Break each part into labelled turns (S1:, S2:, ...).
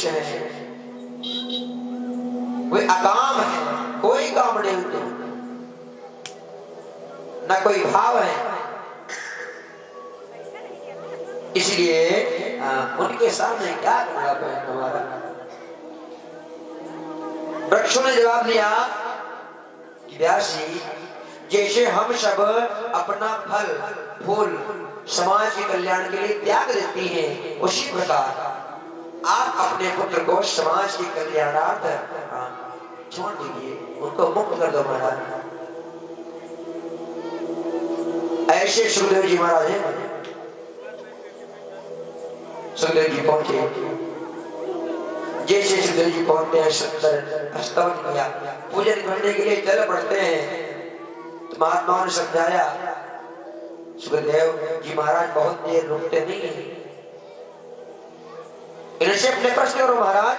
S1: पुरुष है वे अकाम है, कोई काम नहीं होते, न कोई भाव है। इसलिए उनके सामने क्या करना पड़ेगा हमारा। वृक्षों ने जवाब दिया कि व्यासी, जैसे हम सब अपना फल फूल समाज के कल्याण के लिए त्याग देती हैं, उसी प्रकार आप अपने पुत्र को समाज के कल्याणार्थ छोड़ दीजिए, उनको मुक्त कर दो महाराज। ऐसे सुखदेव जी महाराज हैं। सुखदेव जी पहुंचे, जैसे सुखदेव जी पहुंचते हैं, सुंदर स्तवन किया, पूजन करने के लिए चल पड़ते हैं। तो महात्माओं ने समझाया, सुखदेव जी महाराज बहुत देर रुकते नहीं है, इनसे अपने प्रश्न करो महाराज,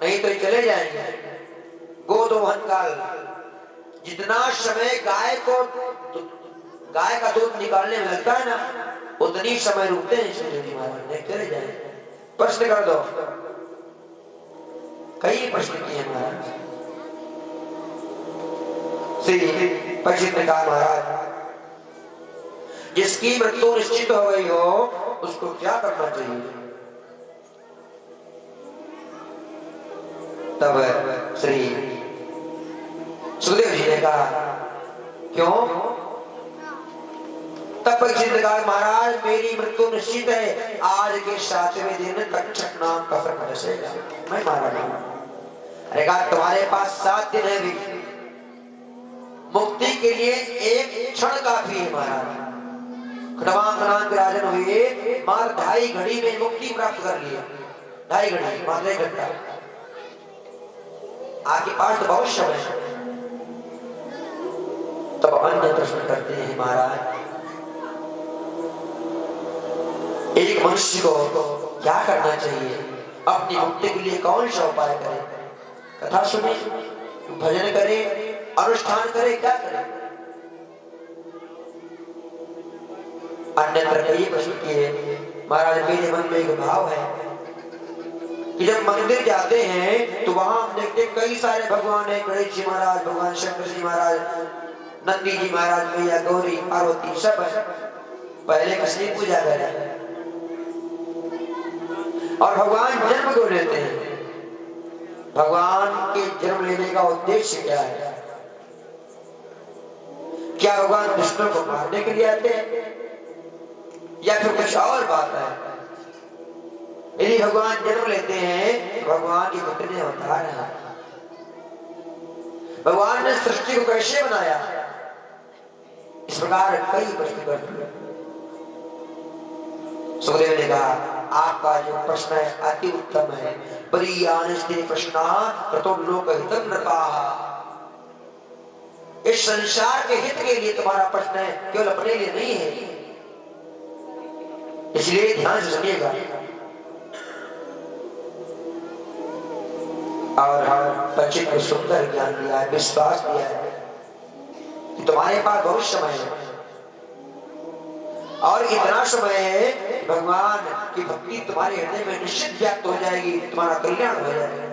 S1: नहीं तो चले जाएंगे। गोदोहन काल, जितना समय गाय का दूध निकालने में लगता है ना, उतनी समय रुकते हैं सुखदेव जी महाराज, नहीं चले जाएंगे। प्रश्न कर दो। कई प्रश्न किए महाराज। श्री परीक्षित ने कहा, महाराज जिसकी मृत्यु निश्चित हो गई हो उसको क्या करना चाहिए। तब श्री सुखदेव जी ने कहा, क्यों। तब परीक्षित ने कहा, महाराज मेरी मृत्यु निश्चित है, आज के 7वें दिन तक्षक नाम का सर्प डसेगा, मैं मारा नहीं। अरे कहा, तुम्हारे पास 7 दिन है भी, मुक्ति के लिए एक क्षण काफी है महाराज। खड़वांग राजन हुए, मार 2.5 घड़ी में मुक्ति प्राप्त कर लिया। 2.5 घड़ी, मार 1 घंटा, आपके पास तो बहुत समय है। तब अन्य प्रश्न करते हैं महाराज, एक मनुष्य को क्या करना चाहिए, अपनी मुक्ति के लिए कौन सा उपाय करे। कथा सुने, भजन करे, अनुष्ठान करे, क्या करे। अन्यत्र कई प्रश्न किए महाराज। मेरे मन में एक भाव है कि जब मंदिर जाते हैं तो वहां हम देखते कई सारे भगवान है, गणेश जी महाराज, भगवान शंकर जी महाराज, नंदी जी महाराज, मैया गौरी, पार्वती, सब है। पहले किसकी पूजा करें। और भगवान जन्म क्यों लेते हैं, भगवान के जन्म लेने का उद्देश्य क्या है। क्या भगवान विष्णु को मारने के लिए आते हैं या फिर कुछ और बात है। यदि भगवान जन्म लेते हैं, भगवान की कितने अवतार हैं, भगवान ने सृष्टि को कैसे बनाया, इस प्रकार कई प्रश्न करते हैं। सुखदेव ने कहा, आपका जो प्रश्न है अति उत्तम है। परियानस्ते प्रश्ना ततो लोकहितं नृपाः। इस संसार के हित के लिए तुम्हारा प्रश्न है, केवल अपने लिए नहीं है, इसलिए ध्यान से सुनिएगा। और परीक्षित को सुंदर ज्ञान दिया है, विश्वास दिया है कि तुम्हारे पास बहुत समय है और इतना समय है कि भगवान की भक्ति तुम्हारे हृदय में निश्चित व्याप्त हो जाएगी, तुम्हारा कल्याण हो जाएगा।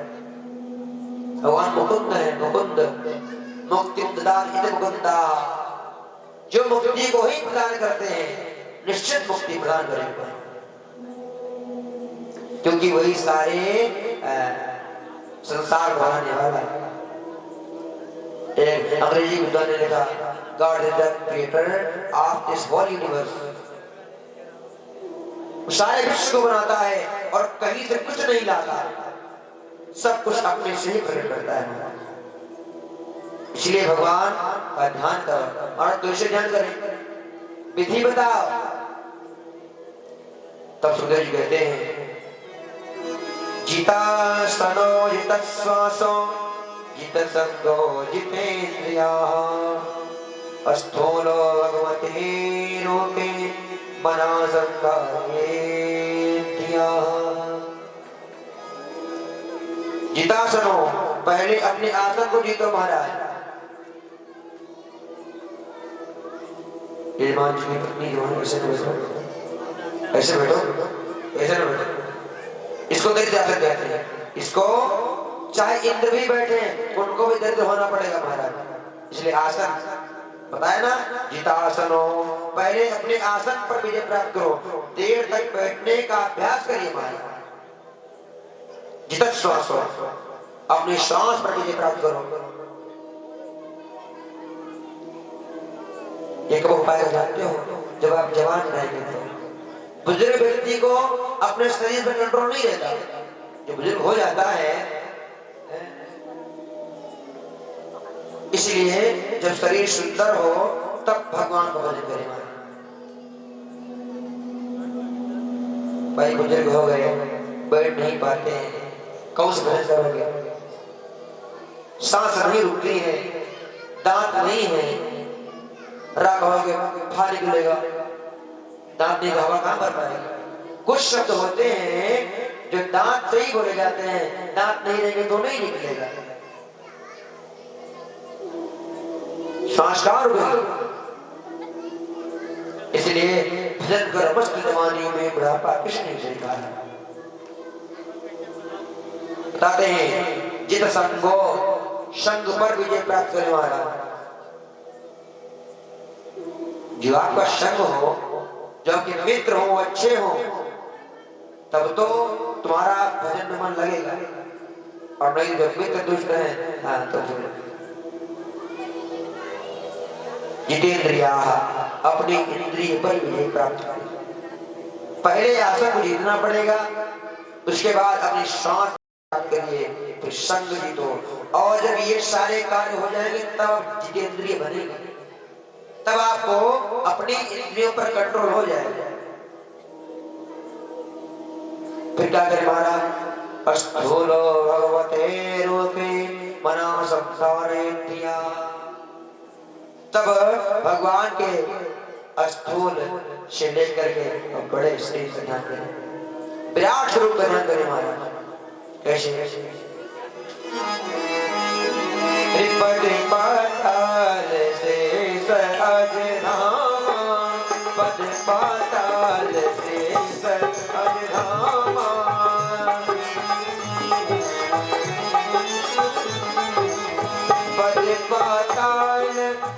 S1: भगवान मुकुंद है, मुकुंद मुक्ति मुकुंदा, जो मुक्ति को ही प्रदान करते हैं, निश्चित मुक्ति प्रदान करेंगे, क्योंकि वही सारे संसार बनाने वाला है। एक अंग्रेजी विद्वान ने लिखा, God is the creator of this whole universe. सारे विश्व को बनाता है और कहीं से कुछ नहीं लाता, सब कुछ अपने से ही प्रकट करता है। इसलिए भगवान का ध्यान करो और दूसरे ध्यान करें, विधि बताओ। तब सुखदेव जी कहते हैं, जिता स्तनो जित श्वासो जित संगो जितेन्द्रियाः अस्थूलो भगवते रूपे मना संकारेन्द्रियाः। जितासनो, पहले अपने आसन को जीतो महाराज। यजमान जी की पत्नी जो है, ऐसे न बैठो, ऐसे बैठो, ऐसे न बैठो, इसको दरिद्र आसन कहते हैं। इसको चाहे इंद्र भी बैठे उनको भी दरिद्र होना पड़ेगा महाराज। इसलिए आसन बताया ना, जितासनो, पहले अपने आसन पर विजय प्राप्त करो, देर तक बैठने का अभ्यास करिए महाराज। जित श्वास, अपने श्वास पर विजय प्राप्त करो। एक उपाय जानते हो, जब आप जवान रहेंगे तो बुजुर्ग व्यक्ति को अपने शरीर पर कंट्रोल नहीं रहता। जो बुजुर्ग हो जाता है, इसलिए जब शरीर सुंदर हो तब भगवान को भजन करें। भाई बुजुर्ग हो गए, बैठ नहीं पाते हैं, कौन से भजन करोगे? सांस नहीं रुकती है, दांत नहीं है, राग होगे फाड़ निकलेगा, दांत नहीं हवा कहां भर पाएगा। कुछ शब्द होते हैं जो दांत से ही बोले जाते हैं, दांत नहीं रहेंगे तो नहीं निकलेगा। श्वास रुकेगा। इसलिए भजन कर मस्त जवानी में बुढ़ापा किसने देखा है। बताते हैं जित संगो, संग पर विजय प्राप्त करने वाला। जो आपका संग हो, जो आपके मित्र हो, अच्छे हो, तब तो तुम्हारा भजन में मन लगेगा। और नहीं जो मित्र दुष्ट है, हाँ तो जितेंद्रिया, अपनी इंद्रिय पर विजय प्राप्त करें। पहले आसन को जीतना पड़ेगा, उसके बाद अपनी सांस प्राप्त करिए, फिर संग जीतो। और जब ये सारे कार्य हो जाएंगे तब जितेंद्रिय बनेगा, तब आपको अपनी इंद्रियों पर कंट्रोल हो जाएगा। फिर क्या करें महाराज? अस्थूलो भगवते रूपे मना संसारेन्द्रिया। तब भगवान के स्थूल से लेकर के बड़े शरीर का ध्यान करें, विराट स्वरूप का ध्यान करें महाराज। कैसे? पाताल से सजनामा, पद पाताल से सजनामा, पद पाताल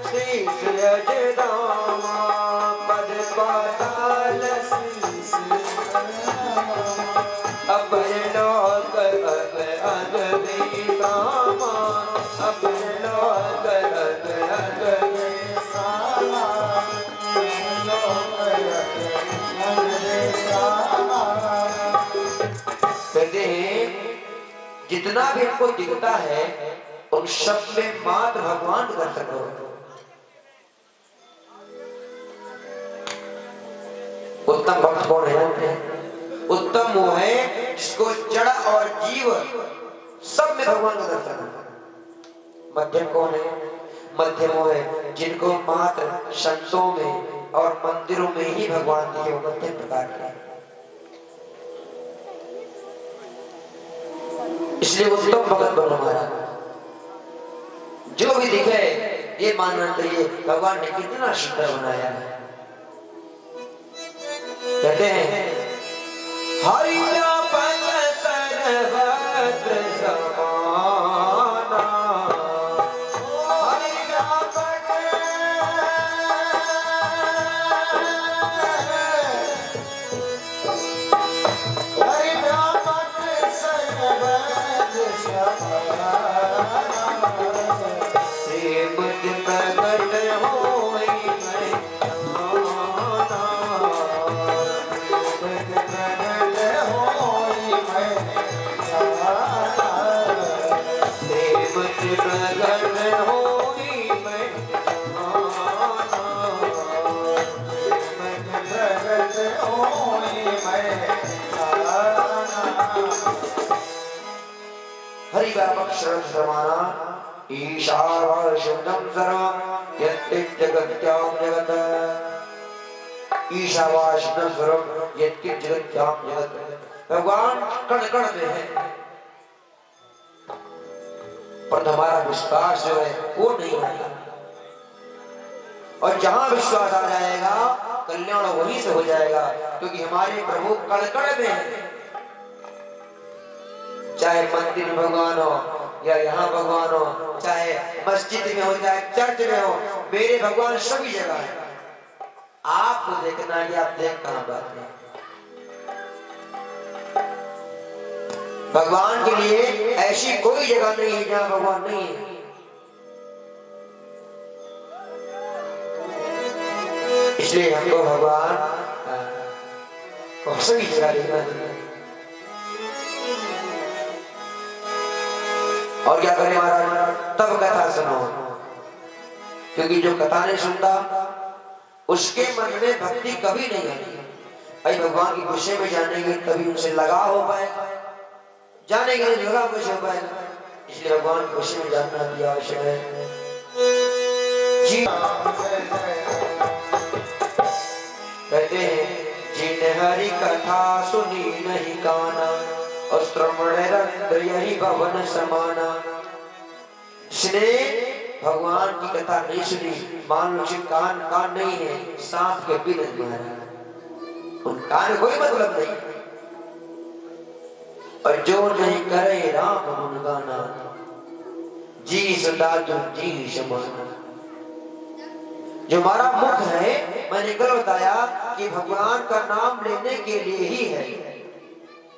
S1: से सजनामा, पद पाताल अपने लोक अग बेसामा, अपने लोक अग बेसामा, कहते हैं जितना भी हमको दिखता है उन सब में मात्र भगवान कर सको। उत्तम भक्त कौन है? उत्तम वो है जिसको जड़ और जीव सब में भगवान का दर्शन है। मध्यम कौन है? मध्यम वो है जिनको मात्र संतों में और मंदिरों में ही भगवान दिखे, वो मध्यम प्रकार के। इसलिए उत्तम भगत बनो महाराज। जो भी दिखे ये मानना चाहिए भगवान ने कितना सुंदर बनाया है। कहते हैं हरि पद सर्वत्र समाना, हरि पद सर्वत्र समाना, श्रीमद प्रकट होई मैं हरि व्यापक शरण समाना, ईशावास्यं सर्वं यत्किंच जगत्यां जगत्, ईशावास्यं सर्वं यत्किंच जगत्यां जगत्। भगवान कण कण में है, पर हमारा विश्वास जो है वो नहीं है। और जहां विश्वास आ जाएगा कल्याण वहीं से हो जाएगा, क्योंकि हमारे प्रभु कण कण में है। चाहे मंदिर में भगवान हो या यहाँ भगवान हो, चाहे मस्जिद में हो, चाहे चर्च में हो, मेरे भगवान सभी जगह है। आपको देखना है, आप देख कहां पाते हैं। भगवान के लिए ऐसी कोई जगह नहीं है जहां भगवान नहीं है। इसलिए हमको भगवान को सभी जगह देखना चाहिए। और क्या करें महाराज, तब कथा सुनो, क्योंकि जो कथा नहीं सुनता उसके मन में भक्ति कभी नहीं आती। भाई भगवान की विषय में जानेंगे तभी उनसे लगाव हो पाएगा, जानेंगे नहीं लगाव कैसे हो पाएगा। इसलिए भगवान की विषय में जानना भी आवश्यक है। जी कहते हैं जिन हरि कथा सुनी नहीं काना, और श्रवण रंध्र यही भवन समाना। इसने भगवान की कथा नहीं सुनी, मान लो कान कान नहीं है, सांप के बिल मारा, उन कान कोई मतलब नहीं। और जो नहीं करे राम गुण गाना, जी सदा जो जी समाना। जो हमारा मुख है, मैंने कल बताया कि भगवान का नाम लेने के लिए ही है,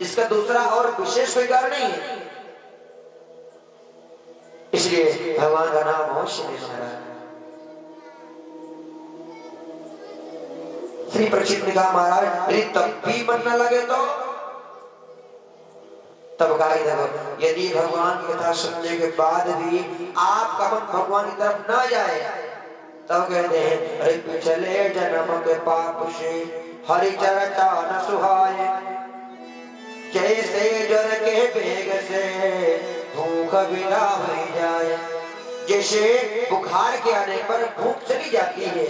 S1: इसका दूसरा और विशेष कोई कारण नहीं है। इसलिए भगवान का नाम अवश्य लेना है। श्री परीक्षित ने कहा महाराज यदि तब भी मन न लगे तो तब कहा देखो, यदि भगवान की कथा सुनने के बाद भी आपका मन भगवान की तरफ ना जाए, तब कहते हैं अरे पिछले जन्म के पाप से हरि चर्चा न सुहाए, जैसे ज्वर के वेग से भूख विदा हो जाए। जैसे बुखार के आने पर भूख चली जाती है,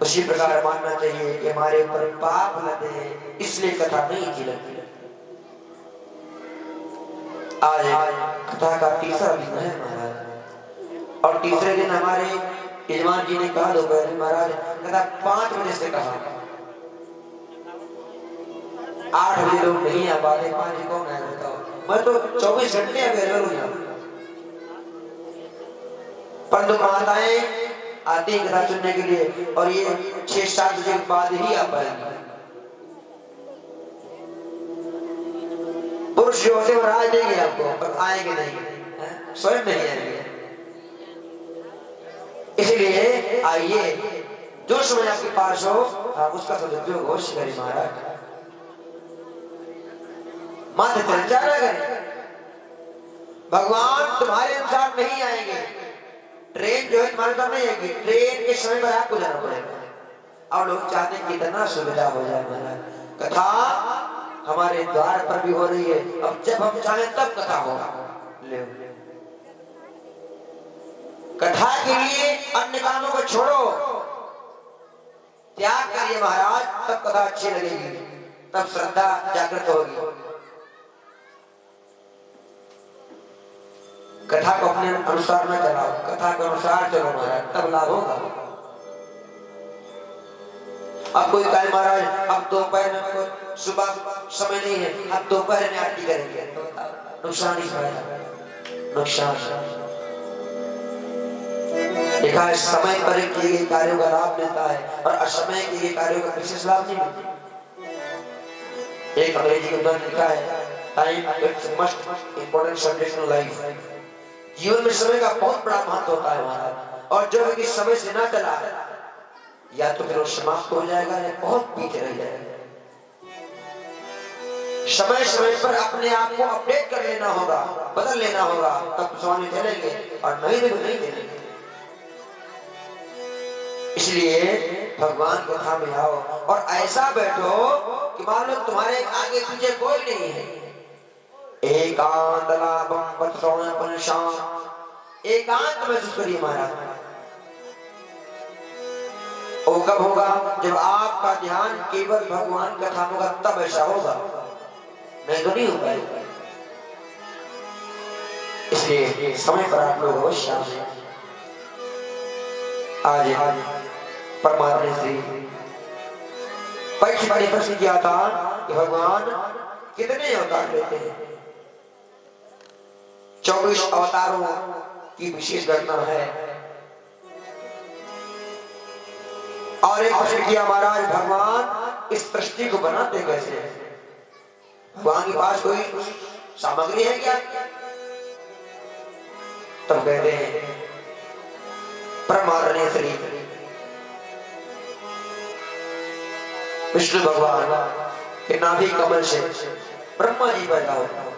S1: उसी प्रकार मानना चाहिए कि हमारे ऊपर पाप लगे हैं, इसलिए कथा नहीं अच्छी लगती। आज कथा का तीसरा दिन है महाराज, और तीसरे दिन हमारे यजमान जी ने कहा दोपहर में महाराज कथा 5 बजे से कहा, 8 बजे लोग नहीं आ पाते, 5 बजे कौन आया बताओ। मैं तो 24 घंटे अवेलेबल हूँ यहाँ, परंतु माताएं आती है कथा सुनने के लिए, और ये 6-7 बजे के बाद ही आ पाएंगे। पुरुष जो होते राज देंगे आपको, पर आएंगे नहीं, स्वयं नहीं आएंगे। इसलिए आइए, जो समय आपके पास हो आप उसका सदुपयोग अवश्य करें महाराज। मात्र चर्चा न करें, भगवान तुम्हारे अनुसार नहीं आएंगे। ट्रेन जो है तुम्हारे साथ नहीं आएगी, ट्रेन के समय पर आपको जाना पड़ेगा। और लोग चाहते हैं कितना सुविधा हो जाए महाराज, कथा हमारे द्वार पर भी हो रही है, अब जब हम चाहें तब कथा होगा। ले कथा के लिए अन्य कामों को छोड़ो, त्याग करिए महाराज, तब कथा अच्छी लगेगी, तब श्रद्धा जागृत होगी। कथा को अपने अनुसार न चलाओ, कथा के अनुसार चलो महाराज, तब लाभ होगा। अब कोई कहे महाराज अब दोपहर में सुबह समय नहीं है, अब दोपहर में आरती करेंगे, नुकसान ही फायदा, नुकसान। देखा है समय पर किए गए कार्यों का लाभ मिलता है, और असमय किए गए कार्यों का विशेष लाभ नहीं मिलता। एक अंग्रेजी के अंदर लिखा है time it's must important subject in life. जीवन में समय का बहुत बड़ा महत्व होता है महाराज, और जो व्यक्ति समय से ना चला या तो फिर वो समाप्त हो जाएगा या बहुत पीछे रह जाएगा। समय समय पर अपने आप को अपडेट कर लेना होगा, बदल लेना होगा, तब स्वामी चलेंगे, और नहीं तो नहीं चलेंगे। इसलिए भगवान की कथा में आओ और ऐसा बैठो कि मान लो तुम्हारे आगे पीछे कोई नहीं है। एकांत लाभम पत्रौन शाम, एकांत महसूस करिए महाराज। वो कब होगा? जब आपका ध्यान केवल भगवान कथा में होगा, तब ऐसा होगा, नहीं तो नहीं हो पाएगा। इसलिए समय पर आप लोग अवश्य आए। आज परमात्मा ने परीक्षित ने प्रश्न किया था कि भगवान कितने अवतार लेते हैं? 24 अवतारों की विशेष गणना है। और एक प्रश्न किया, महाराज भगवान इस सृष्टि को बनाते कैसे? भगवान के पास कोई सामग्री है क्या? तब कहते हैं परमात्मा शरीर विष्णु भगवान के नाभि कमल से ब्रह्मा जी पैदा होता है।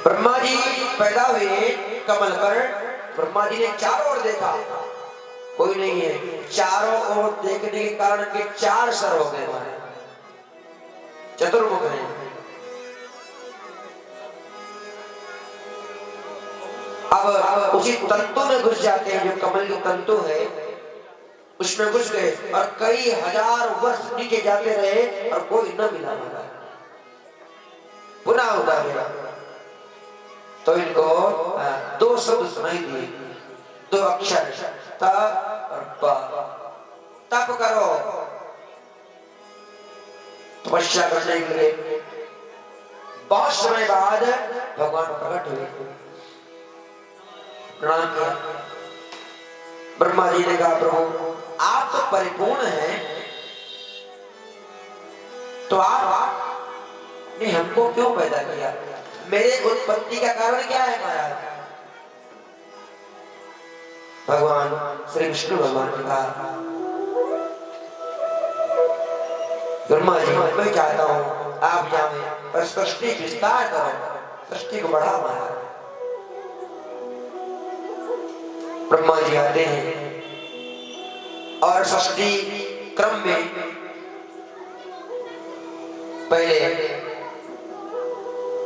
S1: ब्रह्मा जी पैदा हुए कमल पर। ब्रह्मा जी ने चारों ओर देखा, कोई नहीं है। चारों ओर देखने के कारण के 4 सर हो गए हमारे, चतुर्मुख हैं। अब उसी तंतु में घुस जाते हैं, जो कमल की तंतु है उसमें घुस गए और कई हजार वर्ष नीचे जाते रहे और कोई न मिला। पुनः उतार गया तो इनको 2 शब्द सुनाई दिए, 2 अक्षर, त और प। तप करो, तपस्या करने के लिए। बहुत समय बाद भगवान प्रकट हुए, प्रणाम किया। ब्रह्मा जी ने कहा, प्रभु आप तो परिपूर्ण हैं, तो आपने हमको क्यों पैदा किया? मेरे उत्पत्ति का कारण क्या है महाराज? भगवान श्री विष्णु भगवान ने कहा, ब्रह्मा जी मैं चाहता हूं आप जाएं और सृष्टि विस्तार करो, सृष्टि को बढ़ाओ महाराज। ब्रह्मा जी आते हैं और सृष्टि क्रम में पहले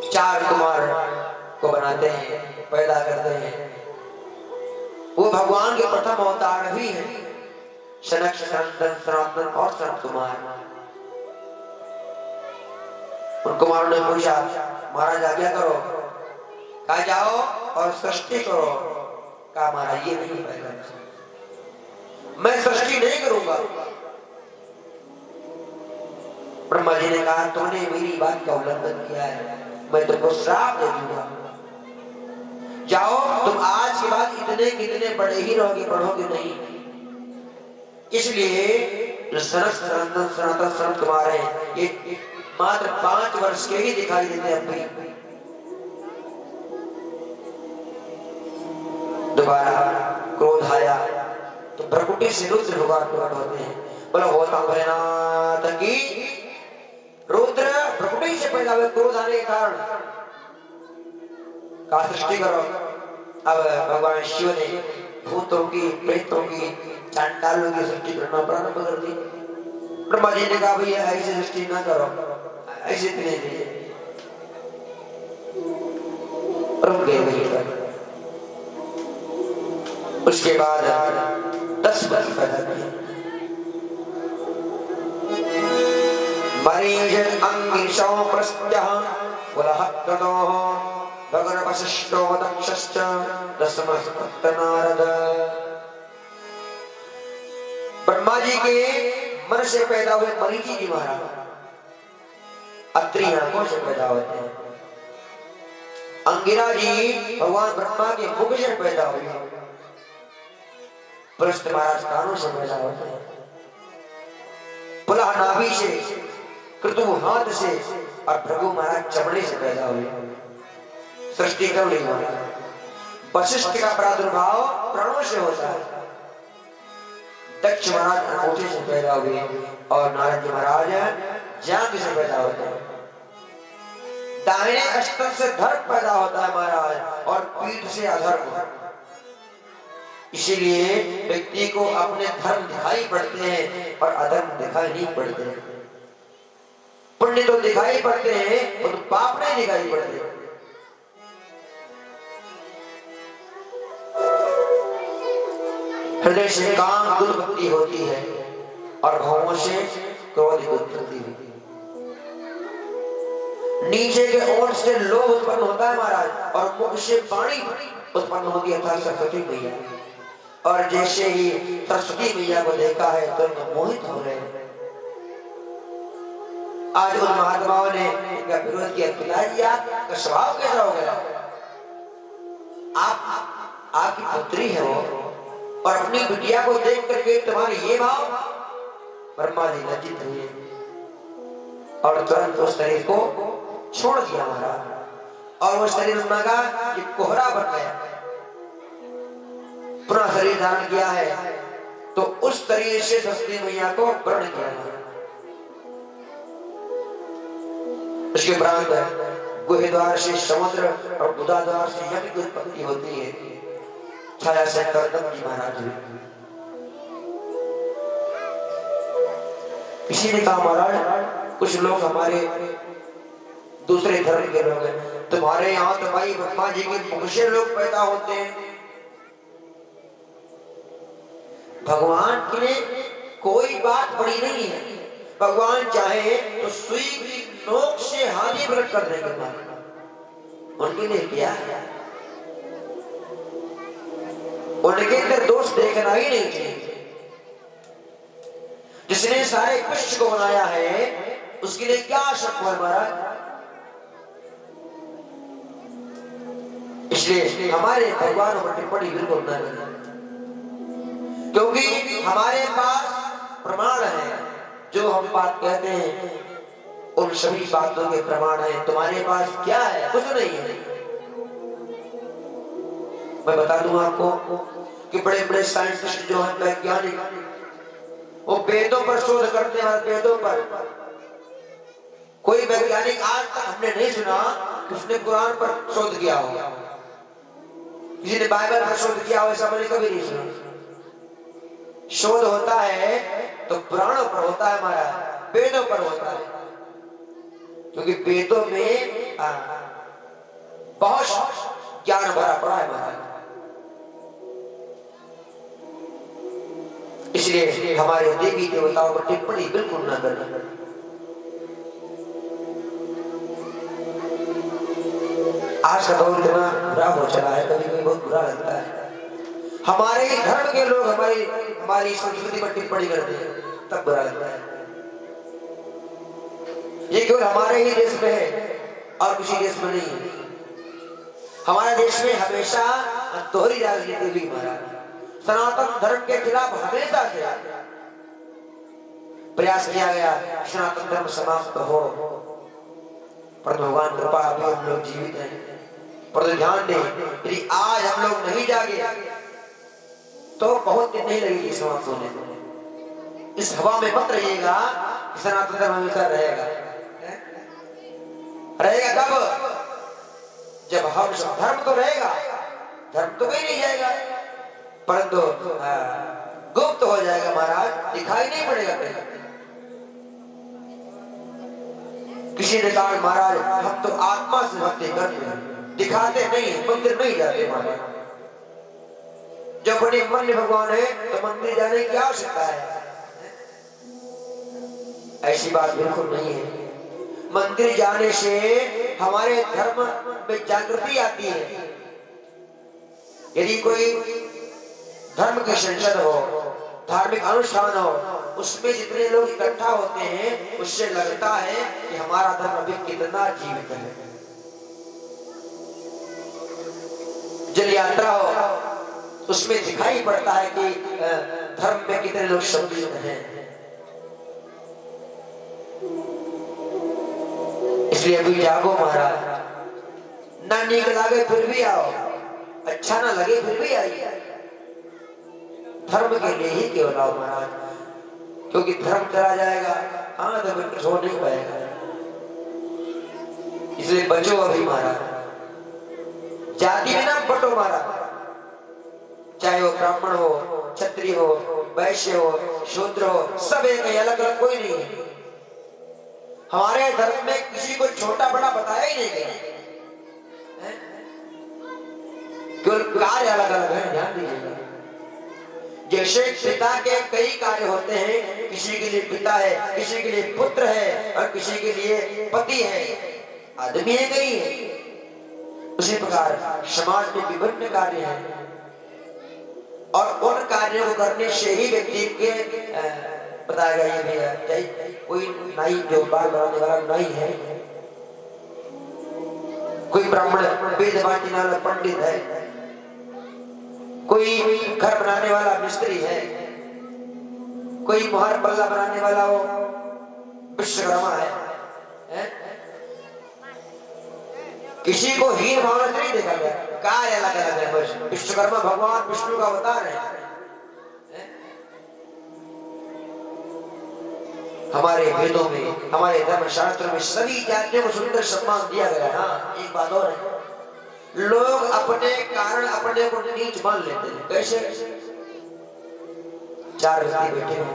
S1: 4 कुमार को बनाते हैं, पैदा करते हैं। वो भगवान के प्रथम अवतार भी हैं, सनक, सनंदन, सनातन और सनत कुमार। उन कुमारों ने पूछा, महाराज आज्ञा करो। कहा जाओ और सृष्टि करो। कहा महाराज ये नहीं पैदा, मैं सृष्टि नहीं करूंगा। ब्रह्मा जी ने कहा, तुमने मेरी बात का उल्लंघन किया है, मैं तुमको श्राप दे दूंगा। जाओ, तुम आज के बाद इतने कितने बड़े ही रहोगे, बढ़ोगे नहीं। इसलिए जो सनातन सनत कुमार है, ये मात्र 5 वर्ष के ही दिखाई देते हैं। अभी दोबारा क्रोध आया तो प्रकृति से रुद्र भगवान प्रकट होते हैं। बोलो होता भोलेनाथ की। रुद्र प्रकृति से पैदा हुए, क्रोध आने के कारण का सृष्टि करो। अब भगवान शिव ने भूतों की, प्रेतों की, चांडालों की सृष्टि करना प्रारंभ कर दी। ब्रह्मा जी ने कहा, भैया ऐसी सृष्टि ना करो, ऐसे नहीं दे। रुक गए वहीं पर। उसके बाद 10 वर्ष पैदा किए। मरीज अंगिशो प्रस्त्यः पुलहत्ततो भगवशिष्टो दक्षश्च दशमस्तु नारद। ब्रह्मा जी के मन से पैदा हुए मरीचि जी महाराज अत्रि आंखों से पैदा होते हैं। अंगिरा जी भगवान ब्रह्मा के मुख से पैदा हुए। पुलस्त महाराज कानों से पैदा होते हैं। पुलह नाभि से, क्रतु हाथ से और भृगु महाराज चमड़े से पैदा हुए। सृष्टि क्रम नहीं हुआ। वशिष्ठ का प्रादुर्भाव प्राणों से होता है। दक्ष महाराज अंगूठे से पैदा हुए और नारद जी महाराज जांघ से पैदा होते हैं। दाहिने अस्तन से धर्म पैदा होता है महाराज और पीठ से अधर्म। इसीलिए व्यक्ति को अपने धर्म दिखाई पड़ते हैं और अधर्म दिखाई नहीं पड़ते। पुण्य तो दिखाई पड़ते हैं और पाप नहीं दिखाई पड़ते। हृदय से काम की उत्पत्ति होती है और भावों से क्रोध की उत्पत्ति होती है। नीचे के ओठ से लोभ उत्पन्न होता है महाराज और मुख से वाणी उत्पन्न होती है सरस्वती मैया। और जैसे ही सरस्वती मैया को देखा है तो मोहित हो रहे हैं। आज उन महात्माओं ने इनका विरोध किया, पिताजी आपका स्वभाव कैसा हो गया? आपकी पुत्री है वो, और अपनी बिटिया को देख करके तुम्हारे ये भाव? ब्रह्मा जी लज्जित हुए और तुरंत उस शरीर को छोड़ दिया महाराज। और वो शरीर उनका ये कोहरा बन गया। पुनः शरीर धारण किया है तो उस शरीर से सरस्वती मैया को वर्ण किया। उसके उपरांत गुहे द्वार से समुद्र और बुधा द्वार से यज्ञ की उत्पत्ति होती है। छाया से करदम जी महाराज किसी ने कहा, महाराज कुछ लोग हमारे दूसरे धर्म के लोग हैं, तुम्हारे यहाँ तो भाई ब्रह्मा जी के मुख से लोग पैदा होते हैं। भगवान के लिए कोई बात बड़ी नहीं है। भगवान चाहे तो सुई की नोक से हानि व्रत कर देंगे, उनके लिए क्या है? उनके अंदर दोष देखना ही नहीं चाहिए। जिसने सारे कृष्ण को बनाया है उसके लिए क्या शक है महाराज? इसलिए हमारे भगवान पर टिप्पणी बिल्कुल न करें, क्योंकि हमारे पास प्रमाण है। जो हम बात कहते हैं उन सभी बातों के प्रमाण है। तुम्हारे पास क्या है? कुछ नहीं है। मैं बता दूं आपको कि बड़े बड़े साइंटिस्ट जो हैं, वैज्ञानिक, वो वेदों पर शोध करते हैं। वेदों पर कोई वैज्ञानिक आज तक हमने नहीं सुना कि उसने कुरान पर शोध किया हो, किसी ने बाइबल पर शोध किया हो, ऐसा मैंने कभी नहीं सुना। शोध होता है तो पुराणों पर होता है हमारा, वेदों पर होता है, क्योंकि वेदों में बहुत ज्ञान भरा पड़ा है महाराज। इसलिए हमारे देवी देवताओं पर टिप्पणी बिल्कुल न करना। आज का दौर इतना बुरा हो चला है, कभी कभी बहुत बुरा लगता है। हमारे ही धर्म के लोग हमारी संस्कृति पर टिप्पणी करते हैं, तब बुरा लगता है। ये केवल हमारे ही देश में है और किसी देश में नहीं है। हमारे देश में हमेशा दोहरी राजनीति हुई महाराज। सनातन धर्म के खिलाफ हमेशा से प्रयास किया गया सनातन धर्म समाप्त हो, पर भगवान कृपा अभी हम लोग जीवित हैं। पर ध्यान दें, यदि आज हम लोग नहीं जागे तो बहुत दिन नहीं लगेगी समाप्त होने को। इस हवा में मत रहिएगा कि सनातन धर्म हमेशा रहेगा। रहेगा कब? जब हम धर्म तो रहेगा, धर्म तो कहीं नहीं जाएगा, परंतु गुप्त हो जाएगा महाराज, दिखाई नहीं पड़ेगा कहीं। किसी ने कहा महाराज हम तो आत्मा से भक्ति करते हैं, दिखाते नहीं, मंदिर नहीं जाते महाराज। जब बड़े मन भगवान है तो मंदिर जाने की आवश्यकता है? ऐसी बात बिल्कुल नहीं है। मंदिर जाने से हमारे धर्म में जागृति आती है। यदि कोई धर्म की संसद हो, धार्मिक अनुष्ठान हो, उसमें जितने लोग इकट्ठा होते हैं उससे लगता है कि हमारा धर्म अभी कितना जीवित है। जल यात्रा हो, उसमें दिखाई पड़ता है कि धर्म में कितने लोग सम्मिलित हैं। इसलिए अभी जागो महाराज, ना नीक लगे फिर भी आओ, अच्छा ना लगे फिर भी आइए। धर्म के लिए ही केवल आओ महाराज, क्योंकि धर्म चला जाएगा हाँ तो फिर हो नहीं पाएगा। इसलिए बचो अभी महाराज, जाति में ना बटो महाराज, चाहे वो ब्राह्मण हो, क्षत्रिय हो, वैश्य हो, शूद्र हो, सब एक है, अलग अलग कोई नहीं है। हमारे धर्म में किसी को छोटा बड़ा बताया ही नहीं गया, केवल कार्य अलग अलग है, ध्यान दीजिएगा। जैसे पिता के कई कार्य होते हैं, किसी के लिए पिता है, किसी के लिए पुत्र है और किसी के लिए पति है, आदमी है कई है। उसी प्रकार समाज में विभिन्न कार्य हैं और उन कार्यों को करने से ही व्यक्ति के बताया गया ये भी है, चाहे कोई नाई जो बाल बनाने वाला नाई है, कोई ब्राह्मण वेद बांटने वाला पंडित है, कोई घर बनाने वाला मिस्त्री है, कोई मुहर पल्ला बनाने वाला वो विश्वकर्मा है? किसी को हीन भावना से नहीं देखा गया, कार्य अलग अलग है बस। विश्वकर्मा भगवान विष्णु का अवतार है। हमारे वेदों में, हमारे धर्मशास्त्र में सभी जातियों को सुंदर सम्मान दिया गया है। हाँ, एक बात और है, लोग अपने कारण अपने को नीच मान लेते हैं। कैसे? चार व्यक्ति बैठे हो,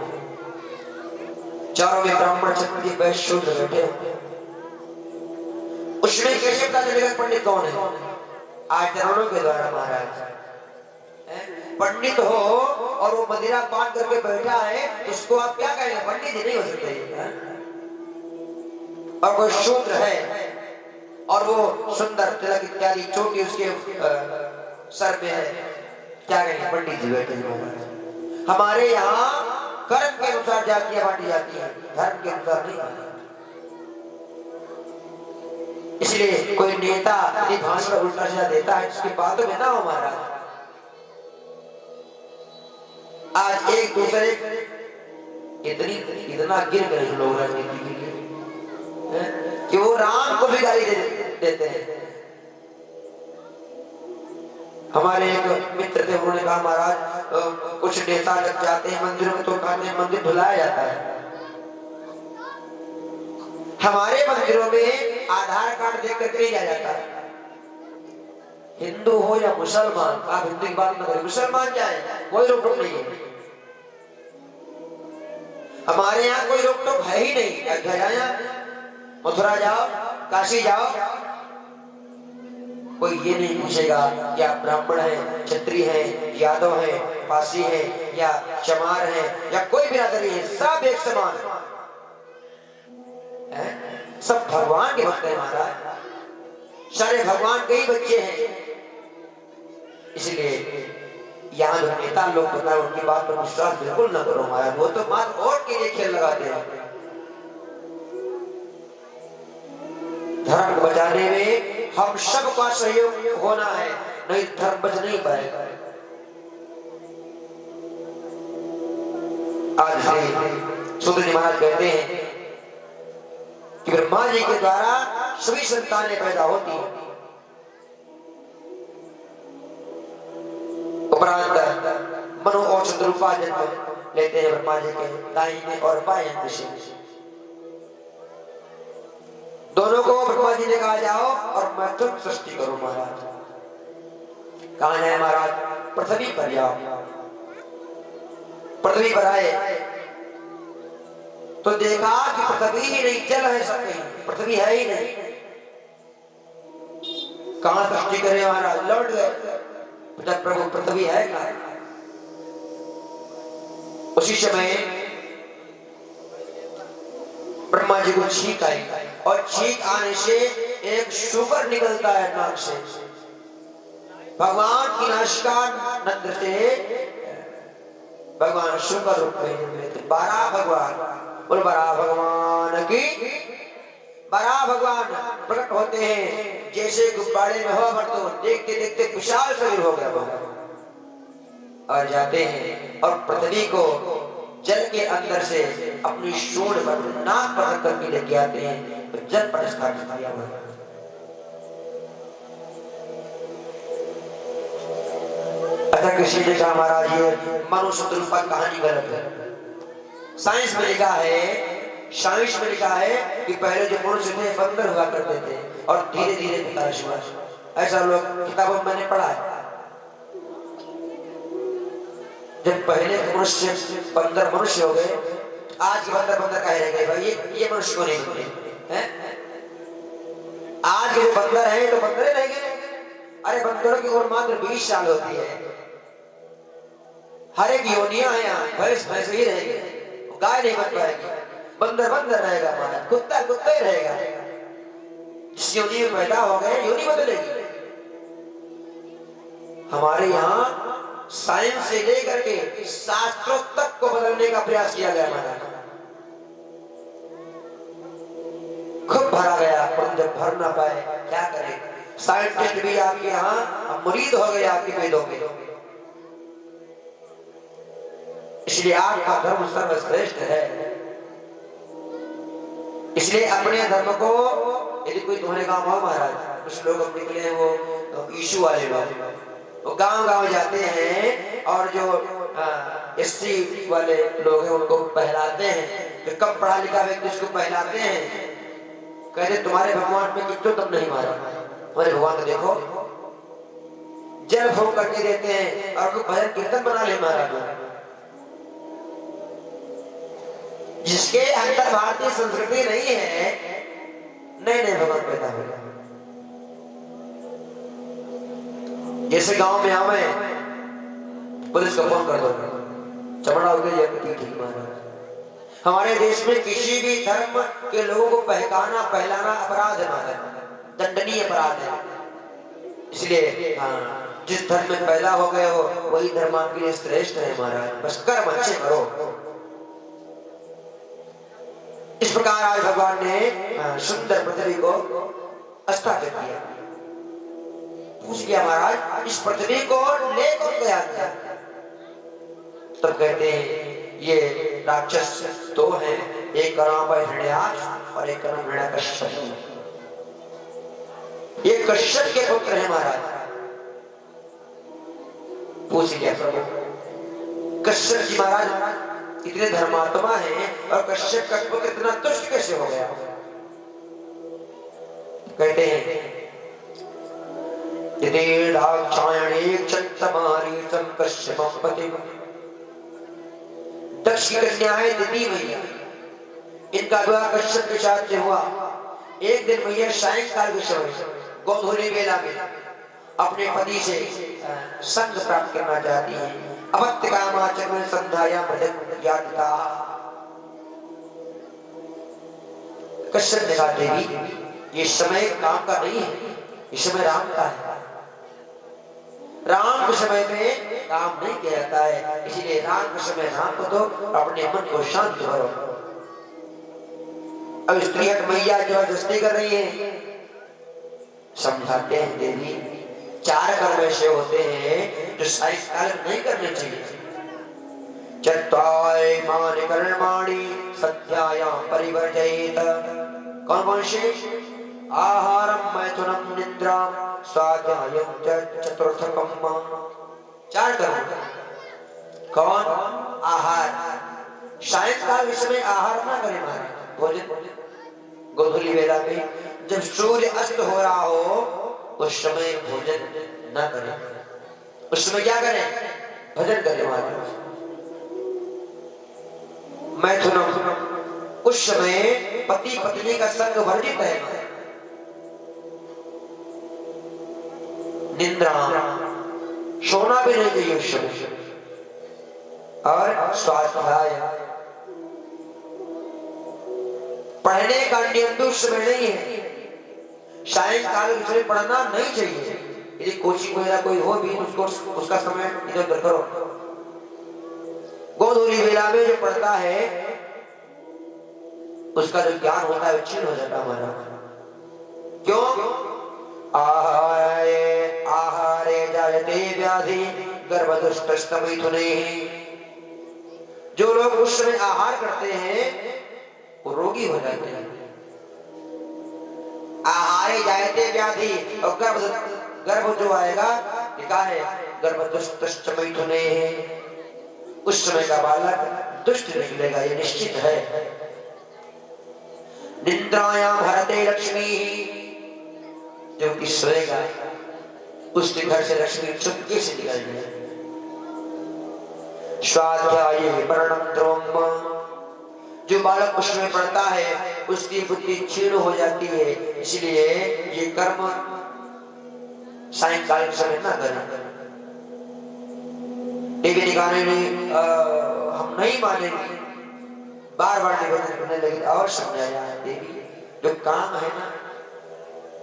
S1: चारों में ब्राह्मण क्षत्रिय वैश्य शूद्र बैठे हो, उसमें कैसे पता चलेगा पंडित कौन है? आचरणों के द्वारा महाराज। पंडित हो और वो मदिरा पान करके बैठा है, उसको आप क्या कहेंगे? पंडित ही नहीं हो सकते। और कोई शूद्र है और वो सुंदर तिलक इत्यादि चोटी उसके सर में है, क्या कहेंगे? पंडित जी बैठे हैं। हमारे यहाँ कर्म के अनुसार जातियां बांटी जाती है, धर्म के अनुसार नहीं। इसलिए कोई नेता यदि भाषण उल्टा सीधा देता है, उसकी बातों में ना हो महाराज। आज एक दूसरे इतना गिर गए लोग राजनीति के लिए कि वो राम को भी गाली देते हैं। हमारे एक मित्र थे, उन्होंने कहा महाराज कुछ नेता जब जाते हैं मंदिरों में तो कहते हैं मंदिर धुलाया जाता है। हमारे मंदिरों में आधार कार्ड देख करके नहीं जाया जाता है। हिंदू हो या मुसलमान, आप हिंदू की बात न करें, मुसलमान जाए कोई रोक टोक नहीं है। हमारे यहाँ कोई रोक टोक है ही नहीं। अयोध्या जाओ, मथुरा जाओ, काशी जाओ, कोई ये नहीं पूछेगा कि आप ब्राह्मण हैं, क्षत्रिय हैं, यादव हैं, पासी हैं या चमार हैं या कोई बिरादरी है, सब एक समान है। सब भगवान के भक्त हैं महाराज, सारे भगवान के ही बच्चे हैं। इसलिए यहाँ जो नेता लोग बताए उनकी बात पर विश्वास बिल्कुल न करो महाराज, वो तो मात्र वोट के लिए खेल लगाते हैं। धर्म को बचाने में हम सबका सहयोग होना है, नहीं धर्म बच नहीं पाएगा। आज से सूत्र जी महाराज कहते हैं कि ब्रह्मा जी के द्वारा सभी संतानें पैदा होती हैं। उपरांत मनु और चंद्रूपा जन्म लेते हैं ब्रह्मा जी के दाहिने और बाएं अंग से। दोनों को ब्रह्मा जी ने कहा जाओ और मैथुन सृष्टि करो महाराज। कहा है महाराज? पृथ्वी पर जाओ। पृथ्वी पर आए तो देखा कि पृथ्वी ही नहीं, जल है सब कहीं, पृथ्वी है ही नहीं। कहां सृष्टि करे महाराज? लौट गए। जब प्रभु पृथ्वी है क्या? उसी समय ब्रह्मा जी को छींक आई और छींक आने से एक शुगर निकलता है नाक से। भगवान की नासिका नंद से भगवान शुगर रूप में 12 भगवान, बोल 12 भगवान की, 12 भगवान प्रकट होते हैं। जैसे गुब्बारे में हवा भरते हो, देखते देखते विशाल शरीर हो गया और जाते हैं और पृथ्वी को जल के अंदर से अपनी सूंड पर नाक पर रख करके लेके आते हैं तो जल पर स्थापित किया हुआ। अच्छा, किसी ने कहा महाराज ये मनुष्य रूपा कहानी गलत है। साइंस में लिखा है कि पहले जो मनुष्य थे बंदर हुआ करते थे और धीरे धीरे विकास हुआ। ऐसा लोग किताबों में मैंने पढ़ा है। जब पहले मनुष्य बंदर मनुष्य हो गए, आज के बंदर कह रहे गए भाई ये मनुष्य को नहीं बोलते हैं। आज के जो बंदर है तो बंदर रह गए। अरे बंदरों की उम्र मात्र 20 साल होती है। हर एक योनियां है यहाँ, भैंस ही रहेगी, गाय नहीं बन पाएगी, बंदर रहेगा महाराज, कुत्ता ही रहेगा। जिस योनि में पैदा हो गए योनि बदलेगी। हमारे यहाँ साइंस से लेकर के शास्त्रों तक को बदलने का प्रयास किया गया महाराज। खूब भरा गया, पर जब भर ना पाए क्या करें, साइंटिस्ट भी आपके यहाँ मुरीद हो गए आपके वेदों में। इसलिए आपका धर्म सर्वश्रेष्ठ है। इसलिए अपने धर्म को, यदि कोई तुम्हारे गांव हो महाराज, कुछ लोग अब निकले हैं वो ईशु वाले लोग, वो गांव गांव जाते हैं और जो एससी वाले लोग हैं उनको बहलाते हैं, जो कम पढ़ा लिखा व्यक्ति उसको बहलाते हैं, कहते तुम्हारे भगवान में कितना तुम नहीं मारा, तुम्हारे भगवान को देखो, जल फूंक करके देते हैं और कोई भजन कीर्तन बना ले महाराज। जिसके अंदर भारतीय संस्कृति नहीं है, नए नए भगवान पैदा हो गए। जैसे गांव में आवे पुलिस को फोन कर दो, चमड़ा हो गया ठीक महाराज। हमारे देश में किसी भी धर्म के लोगों को बहकाना फैलाना अपराध है, दंडनीय अपराध है। इसलिए जिस धर्म में पैदा हो गए हो वही धर्म आपके लिए श्रेष्ठ है महाराज। बस कर्म अच्छे करो। इस प्रकार आज भगवान ने सुंदर पृथ्वी को स्थापित किया। पूछ गया महाराज इस पृथ्वी को ले कौन गया था? तब कहते हैं ये राक्षस दो हैं, एक का नाम है हिरण्याक्ष और एक का नाम हिरण्यकश्यप। ये कश्यप के पुत्र हैं महाराज। पूछ गया प्रभु कश्यप जी महाराज इतने धर्मात्मा हैं और कश्यप का पुत्र इतना दुष्ट कैसे हो गया? कहते हैं यदि दाक्षायणे चंतमारी कश्यपं पतिं दक्ष की कन्या है दीदी मैया, इनका विवाह कश्यप के साथ से हुआ। एक दिन मैया सायंकाल के समय गोधूली वेला में अपने पति से संग प्राप्त करना चाहती है। अवत्य कामाचर में संध्याया मृदयादिता। कश्यप ने कहा देवी ये समय काम का नहीं है, ये समय राम का है। राम के समय में काम नहीं किया जाता है, इसलिए राम के समय राम को दो, अपने मन को शांत करो। अब स्त्री हट मैया जबरदस्ती कर रही है। समझाते हैं देवी चार कर्म ऐसे होते हैं जो सायंकाल नहीं करने चाहिए। चत्वारि मानि कर्माणि सत्यायां परिवर्जयेत। कौन कौन से? आहारम मैथुनम निद्राम स्वाध्यायं च चतुर्थकम्। चार कर्म। कौन? आहार, सायंकाल के समय आहार ना करें महाराज, भोजन। गोधूली वेला में जब सूर्य अस्त हो रहा हो उस समय भोजन न करें। उस समय क्या करें? भजन करें महाराज। मैथुनम, उस समय पति पत्नी का संग वर्जित है। निद्रा, सोना भी नहीं चाहिए उस समय। और स्वाध्याय, पढ़ने का नियम भी उस समय नहीं है। सायंकाल के समय पढ़ना नहीं चाहिए। यदि कोचिंग वगैरह कोई हो भी उसको उसका समय इधर उधर करो। गोधूली वेला में जो पढ़ता है उसका जो ज्ञान होता है क्षीण हो जाता हमारा। क्यों? आहारे जायते व्याधि गर्भदुष्टस्तमैथुनैः। जो लोग उस समय आहार करते हैं वो रोगी हो जाते हैं। आहारे जायते व्याधि, और गर्भ जो आएगा लिखा है गर्भदुष्टस्तमैथुनैः, उस समय का बालक दुष्ट निकलेगा, ये निश्चित है। निद्रायां हरते लक्ष्मी, जो कि सोएगा उसके घर से लक्ष्मी चुपके से निकल जाए। स्वाध्याये वर्णम ध्रुवम्, जो बालक उसमें पढ़ता है उसकी बुद्धि क्षीण हो जाती है। इसलिए ये कर्म सायंकाल के समय न करें। देवी निकाले हम नहीं मानेंगे, बार बार निवेदन करने लगे और समझाया है देवी जो काम है ना,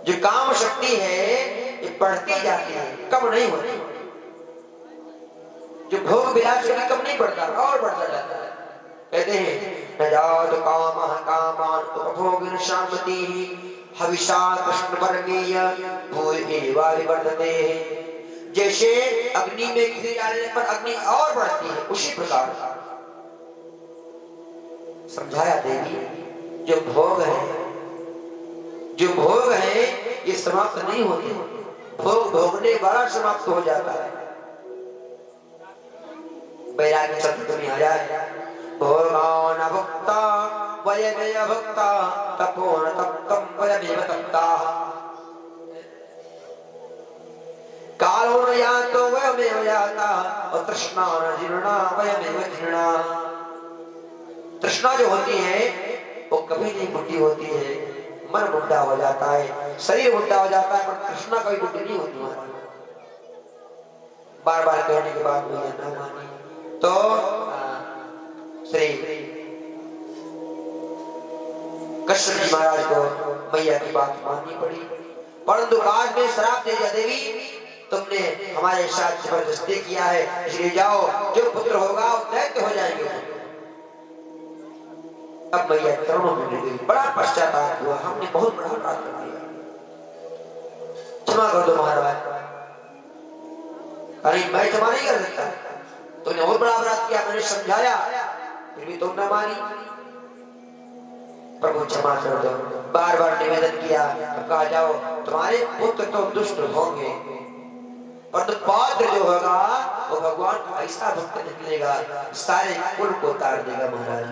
S1: जो काम शक्ति है ये बढ़ती जाती है, कम नहीं होती। जो भोग विलास कभी कम नहीं बढ़ता और बढ़ता जाता है। कहते हैं न जात कामः कामान उपभोगन शांति हविषा कृष्ण परमेय भूयेवा विवर्धते। जैसे अग्नि में घी डालने पर अग्नि और बढ़ती है, उसी प्रकार समझाया देवी जो भोग है ये समाप्त नहीं होते, भोग भोगने वाला समाप्त हो जाता है। वैराग्य शब्द में आया है भोगान भक्ता वयमेव भक्ता तपोन तप्तम वयमेव तप्ता कालो न यातो वयमेव याता और तृष्णा न जीर्णा वयमेव जीर्णा। तृष्णा जो होती है वो कभी नहीं बुद्धि होती है, मन बुढ़ा हो जाता है, शरीर बुढ़ा हो जाता है, पर तृष्णा कभी बुद्धि नहीं होती है। बार बार कहने के बाद में न मानी तो श्री कृष्ण जी महाराज को मैया की बात माननी पड़ी, परंतु बाद में श्राप दे दिया देवी तुमने हमारे साथ जबरदस्ती किया है, इसलिए जाओ जो पुत्र होगा वो दैत्य हो जाएंगे। अब मैया चरणों में गिर गई, बड़ा पश्चाताप हुआ, हमने बहुत बड़ा अपराध कर दिया, क्षमा कर दो महाराज। अरे मैं क्षमा नहीं कर सकता, तुमने बहुत बड़ा अपराध किया, मैंने समझाया फिर भी तुम न मानी, प्रभु क्षमा कर दो। बार बार निवेदन किया, कहा जाओ तुम्हारे पुत्र तो दुष्ट होंगे पर पात्र जो होगा वो भगवान ऐसा भक्त निकलेगा सारे कुल को तार देगा महाराज।